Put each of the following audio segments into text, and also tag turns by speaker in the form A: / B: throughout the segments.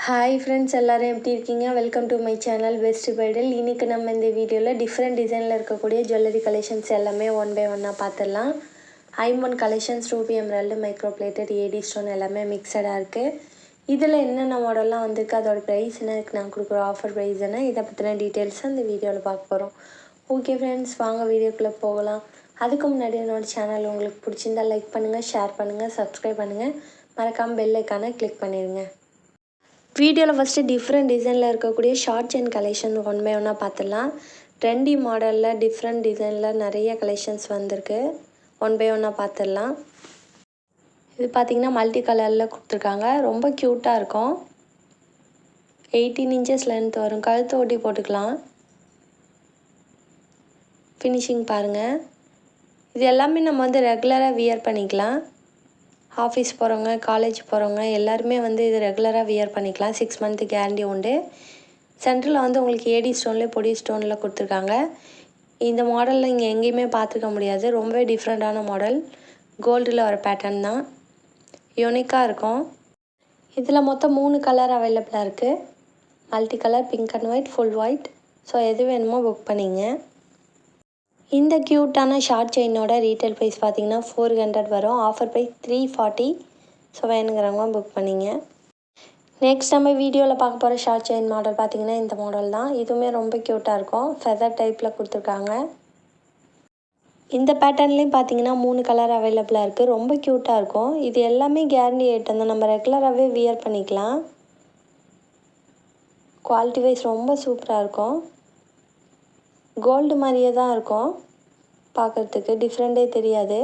A: Hi friends, எல்லோரும் எப்படி இருக்கீங்க? Welcome to my channel best பைடல். இன்றைக்கி நம்ம இந்த வீடியோவில் டிஃப்ரெண்ட் டிசைனில் இருக்கக்கூடிய ஜுவல்லரி கலெக்ஷன்ஸ் எல்லாமே ஒன் பை ஒன்னாக பார்த்துடலாம். ஐம்பொன் collections, ruby emerald, micro plated, AD stone எல்லாமே மிக்சடாக இருக்குது. இதில் என்னென்ன மாடல்லாம் வந்திருக்கு, அதோட ப்ரைஸ் என்ன, நான் கொடுக்குற ஆஃபர் ப்ரைஸ் என்ன, இதை பற்றின டீட்டெயில்ஸ் இந்த வீடியோவில் பார்க்க போகிறோம். ஓகே ஃப்ரெண்ட்ஸ், வாங்க வீடியோக்குள்ளே போகலாம். அதுக்கு முன்னாடி என்னோடய சேனல் உங்களுக்கு பிடிச்சிருந்தால் லைக் பண்ணுங்கள், ஷேர் பண்ணுங்கள், சப்ஸ்கிரைப் பண்ணுங்கள், மறக்காமல் பெல் ஐக்கானை கிளிக் பண்ணிடுங்க. வீடியோவில் ஃபஸ்ட்டு டிஃப்ரெண்ட் டிசைனில் இருக்கக்கூடிய short chain collection one by ஒன்னாக பார்த்துடலாம். ட்ரெண்டி மாடலில் டிஃப்ரெண்ட் டிசைனில் நிறைய கலெக்ஷன்ஸ் வந்திருக்கு. ஒன் பை ஒன்னாக பார்த்துடலாம். இது பார்த்திங்கன்னா மல்டி கலரில் கொடுத்துருக்காங்க. ரொம்ப க்யூட்டாக இருக்கும். 18 இன்ச்சஸ் லென்த் வரும். கழுத்து ஓட்டி போட்டுக்கலாம். ஃபினிஷிங் பாருங்கள். இது எல்லாமே நம்ம வந்து ரெகுலராக வியர் பண்ணிக்கலாம். ஆஃபீஸ் போகிறவங்க, காலேஜ் போகிறவங்க எல்லாருமே இது ரெகுலராக வியர் பண்ணிக்கலாம். 6 மந்த்து கேரண்டி உண்டு. சென்டரில் உங்களுக்கு ஏடி ஸ்டோன்லேயே பொடி ஸ்டோனில் கொடுத்துருக்காங்க. இந்த மாடலில் இங்கே எங்கேயுமே பார்த்துக்க முடியாது. ரொம்பவே டிஃப்ரெண்ட்டான மாடல். கோல்டில் வர பேட்டர்ன் தான். யூனிக்காக இருக்கும். இதில் மொத்தம் 3 கலர் அவைலபிளாக இருக்குது. Multi colour, pink and white, full white. So எது வேணுமோ புக் பண்ணிங்க. இந்த க்யூட்டான ஷார்ட் செயினோட ரீட்டைல் ப்ரைஸ் பார்த்திங்கன்னா 400 வரும். Offer price 340. ஸோ வேணுங்கிறவங்க புக் பண்ணிங்க. நெக்ஸ்ட் நம்ம வீடியோவில் பார்க்க போகிற ஷார்ட் செயின் மாடல் பார்த்திங்கன்னா இந்த மாடல் தான். இதுவுமே ரொம்ப க்யூட்டாக இருக்கும். ஃபெதர் டைப்பில் கொடுத்துருக்காங்க. இந்த பேட்டர்ன்லேயும் பார்த்திங்கன்னா 3 கலர் அவைலபிளாக இருக்குது. ரொம்ப க்யூட்டாக இருக்கும். இது எல்லாமே கேரண்டி ஐட்டம் தான். நம்ம ரெகுலராகவே வியர் பண்ணிக்கலாம். குவாலிட்டி வைஸ் ரொம்ப சூப்பராக இருக்கும். கோல்டு மாதிரியே தான் இருக்கும். பார்க்குறதுக்கு டிஃப்ரெண்ட்டே தெரியாது.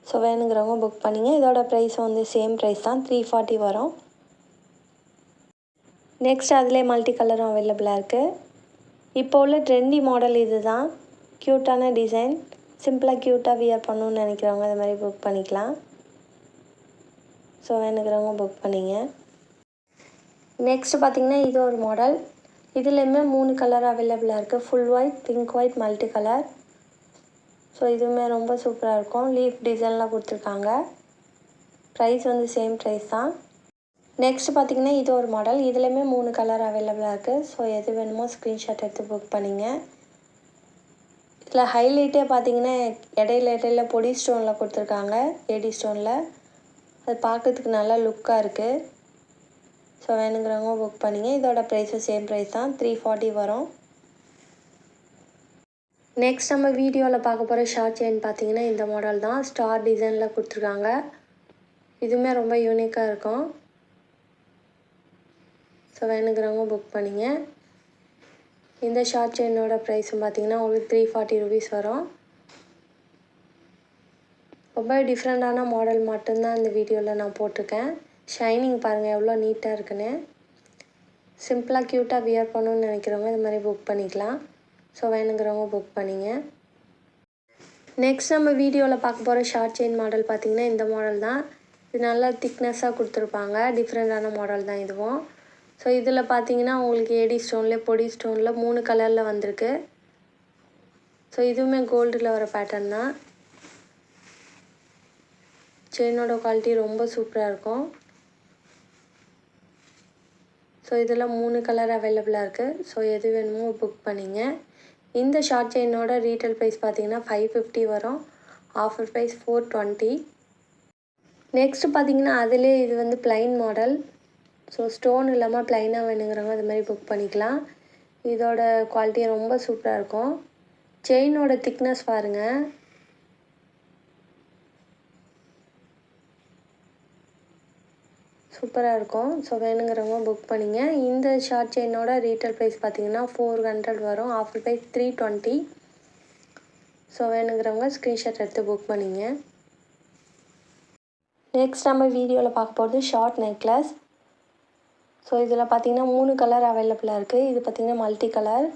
A: ஸோ வேணுங்கிறவங்க புக் பண்ணிங்க. இதோட ப்ரைஸும் சேம் ப்ரைஸ் தான், 340 வரும். நெக்ஸ்ட் அதிலே மல்டி கலரும் அவைலபிளாக இருக்குது. இப்போ உள்ள ட்ரெண்டி மாடல் இது தான். க்யூட்டான டிசைன். சிம்பிளாக க்யூட்டாக வியர் பண்ணணுன்னு நினைக்கிறவங்க அது மாதிரி புக் பண்ணிக்கலாம். ஸோ வேணுங்கிறவங்க புக் பண்ணிங்க. நெக்ஸ்ட் பார்த்திங்கன்னா இது ஒரு மாடல். இதுலேயுமே 3 கலர் அவைலபிளாக இருக்குது. Full white, pink white, multi colour. So இதுவுமே ரொம்ப சூப்பராக இருக்கும். லீஃப் டிசைன்லாம் கொடுத்துருக்காங்க. ப்ரைஸ் சேம் ப்ரைஸ் தான். நெக்ஸ்ட் பார்த்திங்கன்னா இது ஒரு மாடல். இதுலேயுமே 3 கலர் அவைலபிளாக இருக்குது. ஸோ எது வேணுமோ ஸ்க்ரீன்ஷாட் எடுத்து புக் பண்ணிங்க. இதில் ஹைலைட்டே பார்த்திங்கன்னா இடையில பொடி ஸ்டோனில் கொடுத்துருக்காங்க. ஏடி ஸ்டோனில். அது பார்க்கறதுக்கு நல்லா லுக்காக இருக்குது. ஸோ வேணுங்கிறவங்க புக் பண்ணிங்க. இதோட ப்ரைஸும் சேம் ப்ரைஸ் தான், 340 வரும். நெக்ஸ்ட் நம்ம வீடியோவில் பார்க்க போகிற ஷார்ட் செயின் பார்த்திங்கன்னா இந்த மாடல் தான். ஸ்டார் டிசைனில் கொடுத்துருக்காங்க. இதுவுமே ரொம்ப யூனிக்காக இருக்கும். ஸோ வேணுங்கிறவங்க புக் பண்ணிங்க. இந்த ஷார்ட் செயினோட ப்ரைஸும் பார்த்திங்கன்னா உங்களுக்கு 340 ருபீஸ் வரும். ரொம்ப டிஃப்ரெண்ட்டான மாடல் மட்டும்தான் இந்த வீடியோவில் நான் போட்டிருக்கேன். ஷைனிங் பாருங்கள் எவ்வளோ நீட்டாக இருக்குன்னு. சிம்பிளாக க்யூட்டாக வியர் பண்ணணுன்னு நினைக்கிறவங்க இது மாதிரி புக் பண்ணிக்கலாம். ஸோ வேணுங்கிறவங்க புக் பண்ணிங்க. நெக்ஸ்ட் நம்ம வீடியோவில் பார்க்க போகிற ஷார்ட் செயின் மாடல் பார்த்திங்கன்னா இந்த மாடல் தான். இது நல்லா திக்னஸ்ஸாக கொடுத்துருப்பாங்க. டிஃப்ரெண்ட்டான மாடல் தான் இதுவும். ஸோ இதில் பார்த்திங்கன்னா உங்களுக்கு ஏடி ஸ்டோன்லேயே பொடி ஸ்டோனில் 3 கலரில் வந்திருக்கு. ஸோ இதுவுமே கோல்டில் வர பேட்டர்ன் தான். செயினோட குவாலிட்டி ரொம்ப சூப்பராக இருக்கும். ஸோ இதில் 3 கலர் அவைலபிளாக இருக்குது. ஸோ எது வேணுமோ புக் பண்ணிங்க. இந்த ஷார்ட் செயினோட ரீட்டைல் ப்ரைஸ் பார்த்திங்கன்னா 550 வரும். Offer price 420. நெக்ஸ்ட்டு பார்த்திங்கன்னா அதிலே இது ப்ளைன் மாடல். ஸோ ஸ்டோன் இல்லாமல் ப்ளைனாக வேணுங்கிறவங்க அது மாதிரி புக் பண்ணிக்கலாம். இதோட குவாலிட்டி ரொம்ப சூப்பராக இருக்கும். செயினோட திக்னஸ் பாருங்கள். சூப்பராக இருக்கும். ஸோ வேணுங்கிறவங்க புக் பண்ணிங்க. இந்த ஷார்ட் செயினோட ரீட்டைல் ப்ரைஸ் பார்த்திங்கன்னா 400 வரும். Offer price 320. ஸோ வேணுங்கிறவங்க ஸ்க்ரீன்ஷாட் எடுத்து புக் பண்ணிங்க. நெக்ஸ்ட் நம்ம வீடியோவில் பார்க்க போகிறது ஷார்ட் நெக்லஸ். ஸோ இதில் பார்த்திங்கன்னா 3 கலர் அவைலபிளாக இருக்குது. இது பார்த்திங்கன்னா மல்டி கலர்.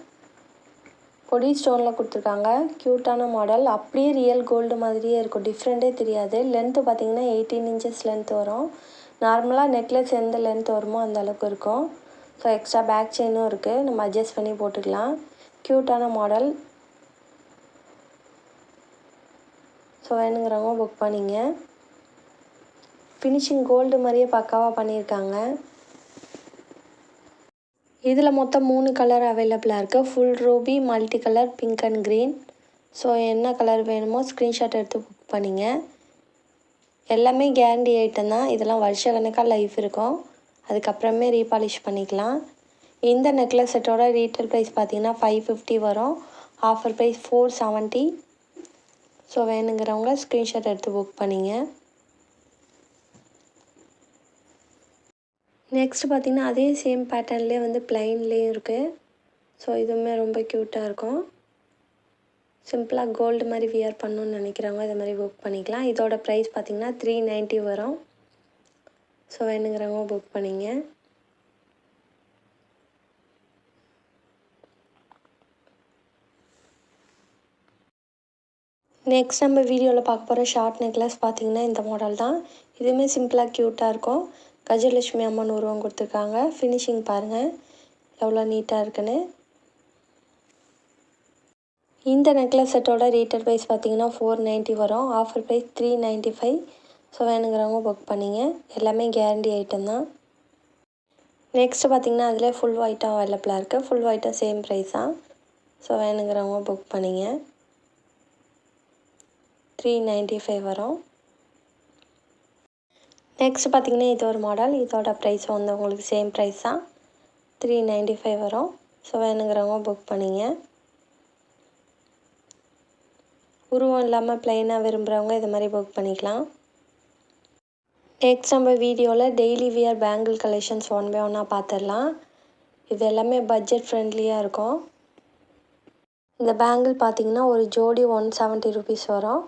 A: பொடி ஸ்டோனில் கொடுத்துருக்காங்க. க்யூட்டான மாடல். அப்படியே ரியல் கோல்டு மாதிரியே இருக்கும். டிஃப்ரெண்ட்டே தெரியாது. லென்த்து பார்த்திங்கன்னா 18 இன்ச்சஸ் லென்த் வரும். நார்மலாக நெக்லஸ் எந்த லென்த் வருமோ அந்த அளவுக்கு இருக்கும். ஸோ எக்ஸ்ட்ரா பேக் செயினும் இருக்குது. நம்ம அட்ஜஸ்ட் பண்ணி போட்டுக்கலாம். க்யூட்டான மாடல். ஸோ வேணுங்கிறவங்க புக் பண்ணிங்க. ஃபினிஷிங் கோல்டு மாதிரியே பக்காவாக பண்ணியிருக்காங்க. இதில் மொத்தம் 3 கலர் அவைலபிளாக இருக்குது. Full Ruby, multi colour, pink and green. So என்ன கலர் வேணுமோ ஸ்க்ரீன்ஷாட் எடுத்து புக் பண்ணிங்க. எல்லாமே கேரண்டி ஐட்டம் தான். இதெல்லாம் வருஷ கணக்காக லைஃப் இருக்கும். அதுக்கப்புறமே ரீபாலிஷ் பண்ணிக்கலாம். இந்த நெக்லஸ் செட்டோட ரீட்டெயில் ப்ரைஸ் பார்த்திங்கன்னா 550 வரும். Offer price 470. ஸோ வேணுங்கிறவங்க ஸ்க்ரீன்ஷாட் எடுத்து புக் பண்ணிங்க. நெக்ஸ்ட் பார்த்திங்கன்னா அதே சேம் பேட்டர்ன்லேயே வந்து ப்ளைன்லேயும் இருக்குது. ஸோ இதுவுமே ரொம்ப க்யூட்டாக இருக்கும். சிம்பிளாக கோல்டு மாதிரி வியர் பண்ணணுன்னு நினைக்கிறவங்க இது மாதிரி புக் பண்ணிக்கலாம். இதோட ப்ரைஸ் பார்த்திங்கன்னா 390 வரும். ஸோ வேணுங்கிறவங்க புக் பண்ணிங்க. நெக்ஸ்ட் நம்ம வீடியோவில் பார்க்க போகிற ஷார்ட் நெக்லஸ் பார்த்திங்கன்னா இந்த மாடல் தான். இதுவுமே சிம்பிளாக க்யூட்டாக இருக்கும். கஜலட்சுமி அம்மன் உருவம் கொடுத்துருக்காங்க. ஃபினிஷிங் பாருங்கள் எவ்வளோ நீட்டாக இருக்குன்னு. இந்த நெக்லஸ் செட்டோட ரீட்டெயில் ப்ரைஸ் பார்த்திங்கன்னா 490 வரும். Offer price 395. ஸோ வேணுங்கிறவங்க புக் பண்ணிங்க. எல்லாமே கேரண்டி ஐட்டம் தான். நெக்ஸ்ட்டு பார்த்திங்கன்னா அதில் ஃபுல் ஒயிட்டாக அவைலபிளாக இருக்குது. ஃபுல் ஒயிட்டாக சேம் ப்ரைஸ் தான். ஸோ வேணுங்கிறவங்க புக் பண்ணிங்க. 395 வரும். நெக்ஸ்ட் பார்த்திங்கன்னா இது ஒரு மாடல். இதோட ப்ரைஸ் வந்து உங்களுக்கு சேம் ப்ரைஸ் தான். 395 வரும். ஸோ வேணுங்கிறவங்க புக் பண்ணிங்க. உருவம் இல்லாமல் ப்ளைனாக விரும்புகிறவங்க இது மாதிரி புக் பண்ணிக்கலாம். நெக்ஸ்ட் நம்ம வீடியோவில் daily wear bangle collections one by ஒன்னாக பார்த்துடலாம். இது எல்லாமே பட்ஜெட் ஃப்ரெண்ட்லியாக இருக்கும். இந்த பேங்கிள் பார்த்திங்கன்னா ஒரு ஜோடி 170 ருபீஸ் வரும்.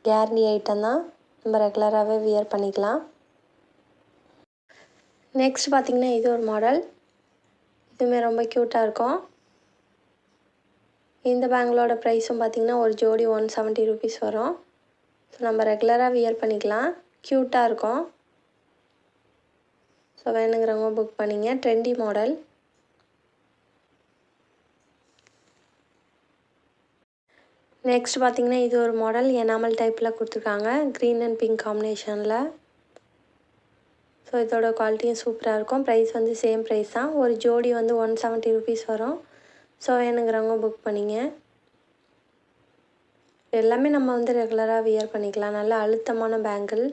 A: கேரண்டி ஐட்டம் தான். நம்ம ரெகுலராகவே வியர் பண்ணிக்கலாம். நெக்ஸ்ட் பார்த்திங்கன்னா இது ஒரு மாடல். இதுவுமே ரொம்ப க்யூட்டாக இருக்கும். இந்த பேங்கிளோட ப்ரைஸும் பார்த்திங்கன்னா ஒரு ஜோடி 170 ருபீஸ் வரும். ஸோ நம்ம ரெகுலராக வியர் பண்ணிக்கலாம். க்யூட்டாக இருக்கும். ஸோ வேணுங்கிறவங்க புக் பண்ணிங்க. Trendy model. நெக்ஸ்ட் பார்த்திங்கன்னா இது ஒரு மாடல் எனாமல் டைப்பில் கொடுத்துருக்காங்க. க்ரீன் அண்ட் பிங்க் காம்பினேஷனில். ஸோ இதோட குவாலிட்டியும் சூப்பராக இருக்கும். ப்ரைஸ் வந்து சேம் ப்ரைஸ் தான். ஒரு ஜோடி வந்து 170 ருபீஸ் வரும். ஸோ வேணுங்கிறவங்க புக் பண்ணிங்க. எல்லாமே நம்ம வந்து ரெகுலராக வியர் பண்ணிக்கலாம். நல்ல அழுத்தமான பேங்கிள்.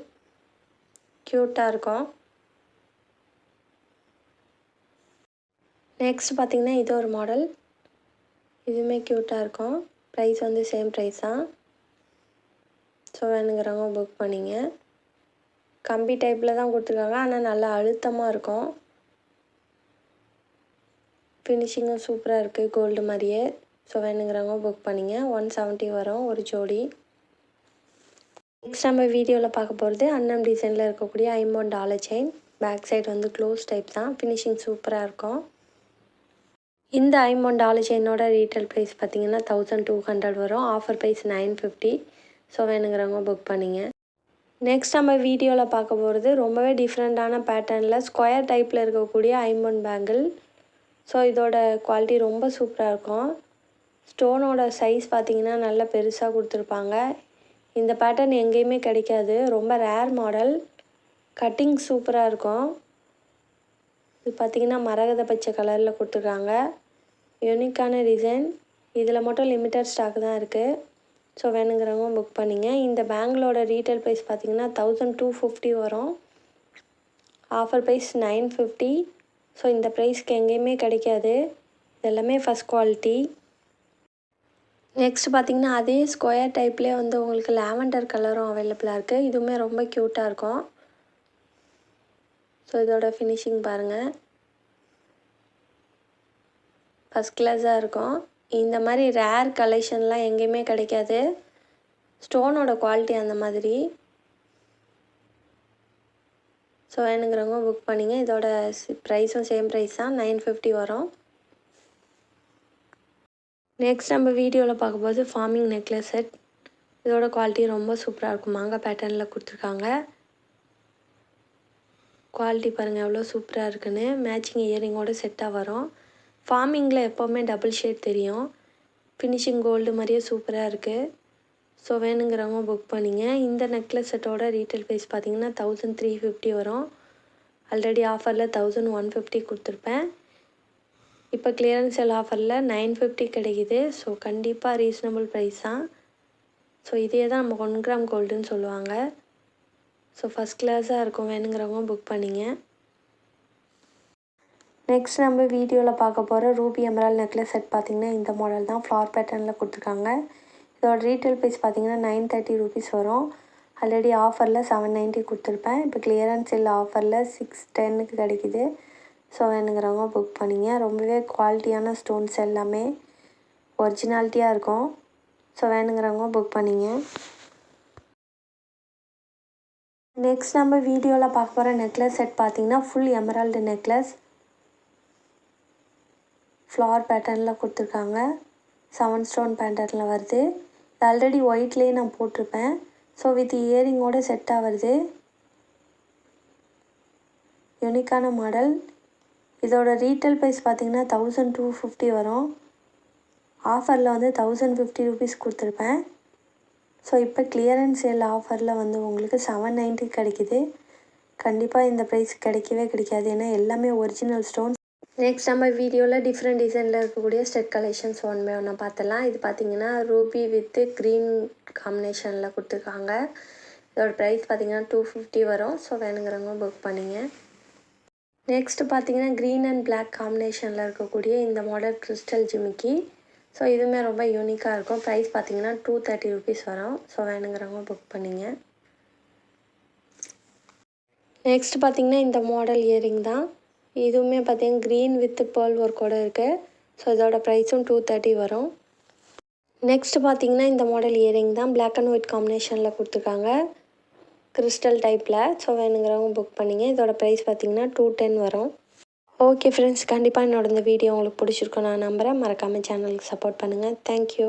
A: க்யூட்டாக இருக்கும். நெக்ஸ்ட் பார்த்திங்கன்னா இது ஒரு மாடல். இதுவுமே க்யூட்டாக இருக்கும். ப்ரைஸ் வந்து சேம் ப்ரைஸ் தான். ஸோ வேணுங்கிறவங்க புக் பண்ணிங்க. கம்பி டைப்பில் தான் கொடுத்துருக்காங்க. ஆனால் நல்லா அழுத்தமாக இருக்கும். ஃபினிஷிங்கும் சூப்பராக இருக்குது கோல்டு மாதிரியே. ஸோ வேணுங்கிறவங்க புக் பண்ணிங்க. 170 வரும் ஒரு ஜோடி. நெக்ஸ்ட் நம்ம வீடியோவில் பார்க்க போகிறது அன்னம் டிசைனில் இருக்கக்கூடிய ஐம்பொன் டாலர் செயின். பேக் சைடு வந்து க்ளோஸ் டைப் தான். ஃபினிஷிங் சூப்பராக இருக்கும். இந்த ஐம்பொன் டாலர் செயினோட ரீட்டெயில் ப்ரைஸ் பார்த்திங்கன்னா 1200 வரும். Offer price 950. ஸோ வேணுங்கிறவங்க புக் பண்ணிங்க. நெக்ஸ்ட் நம்ம வீடியோவில் பார்க்க போகிறது ரொம்பவே டிஃப்ரெண்ட்டான பேட்டர்னில் ஸ்கொயர் டைப்பில் இருக்கக்கூடிய ஐம்பொன் பேங்கிள். ஸோ இதோட குவாலிட்டி ரொம்ப சூப்பராக இருக்கும். ஸ்டோனோட சைஸ் பார்த்திங்கன்னா நல்லா பெருசாக கொடுத்துருப்பாங்க. இந்த பேட்டர்ன் எங்கேயுமே கிடைக்காது. ரொம்ப ரேர் மாடல். கட்டிங் சூப்பராக இருக்கும். இது பார்த்திங்கன்னா மரகத பச்சை கலரில் கொடுத்துருக்காங்க. யூனிக்கான டிசைன். இதில் மட்டும் லிமிட்டட் ஸ்டாக் தான் இருக்குது. ஸோ வேணுங்கிறவங்க புக் பண்ணிங்க. இந்த பேங்கிளோட ரீட்டெயில் ப்ரைஸ் பார்த்திங்கன்னா 1250 வரும். Offer price 950. ஸோ இந்த ப்ரைஸ்க்கு எங்கேயுமே கிடைக்காது. இதெல்லாமே ஃபஸ்ட் குவாலிட்டி. நெக்ஸ்ட் பார்த்திங்கன்னா அதே ஸ்கொயர் டைப்லேயே வந்து உங்களுக்கு லாவெண்டர் கலரும் அவைலபிளாக இருக்குது. இதுவுமே ரொம்ப க்யூட்டாக இருக்கும். ஸோ இதோட ஃபினிஷிங் பாருங்கள். ஃபஸ்ட் கிளாஸாக இருக்கும். இந்த மாதிரி ரேர் கலெக்ஷன்லாம் எங்கேயுமே கிடைக்காது. ஸ்டோனோட குவாலிட்டி அந்த மாதிரி. ஸோ வேணுங்கிறவங்க புக் பண்ணிங்க. இதோட ப்ரைஸும் சேம் ப்ரைஸ் தான். 950 வரும். நெக்ஸ்ட் நம்ம வீடியோவில் பார்க்கும்போது ஃபார்மிங் நெக்லஸ் செட். இதோட குவாலிட்டி ரொம்ப சூப்பராக இருக்கும். மாங்காய் பேட்டர்னில் கொடுத்துருக்காங்க. குவாலிட்டி பாருங்கள் எவ்வளோ சூப்பராக இருக்குன்னு. மேட்சிங் இயரிங்கோடு செட்டாக வரும். ஃபார்மிங்கில் எப்போவுமே டபுள் ஷேட் தெரியும். ஃபினிஷிங் கோல்டு மாதிரியே சூப்பராக இருக்குது. ஸோ வேணுங்கிறவங்க புக் பண்ணிங்க. இந்த நெக்லஸ் செட்டோட ரீட்டைல் ப்ரைஸ் பார்த்தீங்கன்னா 1350 வரும். ஆல்ரெடி ஆஃபரில் 1150 கொடுத்துருப்பேன். இப்போ கிளியரன்ஸ் சேல் ஆஃபரில் 950 கிடைக்குது. ஸோ கண்டிப்பாக ரீசனபிள் ப்ரைஸ் தான். ஸோ இதே தான் நம்ம 1 கிராம் கோல்டுன்னு சொல்லுவாங்க. ஸோ ஃபஸ்ட் கிளாஸாக இருக்கும். வேணுங்கிறவங்க புக் பண்ணிங்க. நெக்ஸ்ட் நம்ம வீடியோவில் பார்க்க போகிற ரூபி எமரால்ட் நெக்லஸ் செட் பார்த்திங்கன்னா இந்த மாடல் தான். ஃப்ளார் பேட்டர்னில் கொடுத்துருக்காங்க. இதோட ரீட்டைல் ப்ரைஸ் பார்த்திங்கன்னா 930 ரூபீஸ் வரும். ஆல்ரெடி ஆஃபரில் 790 கொடுத்துருப்பேன். இப்போ கிளியரன்ஸ் சேல் ஆஃபரில் 610க்கு கிடைக்குது. ஸோ வேணுங்கிறவங்க புக் பண்ணிங்க. ரொம்பவே குவாலிட்டியான ஸ்டோன்ஸ் எல்லாமே ஒரிஜினாலிட்டியாக இருக்கும். ஸோ வேணுங்கிறவங்க புக் பண்ணிங்க. நெக்ஸ்ட் நம்ம வீடியோவில் பார்க்க போகிற நெக்லஸ் செட் பார்த்திங்கன்னா ஃபுல் எமரால்டு நெக்லஸ். ஃப்ளார் பேட்டர்னில் கொடுத்துருக்காங்க. 7 ஸ்டோன் பேட்டர்னில் வருது. இது ஆல்ரெடி ஒயிட்லேயே நான் போட்டிருப்பேன். ஸோ வித் இயரிங்கோடு செட்டாக வருது. யூனிக்கான மாடல். இதோட ரீட்டைல் ப்ரைஸ் பார்த்திங்கன்னா 1250 வரும். ஆஃபரில் வந்து 1050 ரூபீஸ் கொடுத்துருப்பேன். ஸோ இப்போ கிளியரன்ஸ் சேல் ஆஃபரில் வந்து உங்களுக்கு 790 கிடைக்குது. கண்டிப்பாக இந்த ப்ரைஸ் கிடைக்கவே கிடைக்காது. ஏன்னா எல்லாமே ஒரிஜினல் ஸ்டோன். நெக்ஸ்ட் நம்ம வீடியோவில் டிஃப்ரெண்ட் டிசைனில் இருக்கக்கூடிய ஸ்டெட் கலெக்ஷன்ஸ் ஒன் பை ஒன்னாக பார்த்துடலாம். இது பார்த்திங்கன்னா ரூபி வித்து க்ரீன் காம்பினேஷனில் கொடுத்துருக்காங்க. இதோட ப்ரைஸ் பார்த்திங்கன்னா 250 வரும். ஸோ வேணுங்கிறவங்க புக் பண்ணிங்க. நெக்ஸ்ட்டு பார்த்திங்கன்னா க்ரீன் அண்ட் பிளாக் காம்பினேஷனில் இருக்கக்கூடிய இந்த மாடல் கிறிஸ்டல் ஜிமிக்கி. ஸோ இதுவுமே ரொம்ப யூனிக்காக இருக்கும். ப்ரைஸ் பார்த்திங்கன்னா 230 ரூபீஸ் வரும். ஸோ வேணுங்கிறவங்க புக் பண்ணிங்க. நெக்ஸ்ட் பார்த்திங்கன்னா இந்த மாடல் இயரிங் தான். இதுவுமே பார்த்திங்கன்னா க்ரீன் வித் பேர்ல் ஒர்க்கோடு இருக்குது. ஸோ இதோட ப்ரைஸும் 230 வரும். நெக்ஸ்ட் பார்த்திங்கன்னா இந்த மாடல் இயரிங் தான். பிளாக் அண்ட் ஒயிட் காம்பினேஷனில் கொடுத்துருக்காங்க. கிறிஸ்டல் டைப்பில். ஸோ வேணுங்கிறவங்க புக் பண்ணிங்க. இதோட ப்ரைஸ் பார்த்திங்கன்னா 210 வரும். ஓகே ஃப்ரெண்ட்ஸ், கண்டிப்பாக என்னோட இந்த வீடியோ உங்களுக்கு பிடிச்சிருக்கும் நான் நம்புகிறேன். மறக்காமல் சேனலுக்கு சப்போர்ட் பண்ணுங்கள். தேங்க்யூ.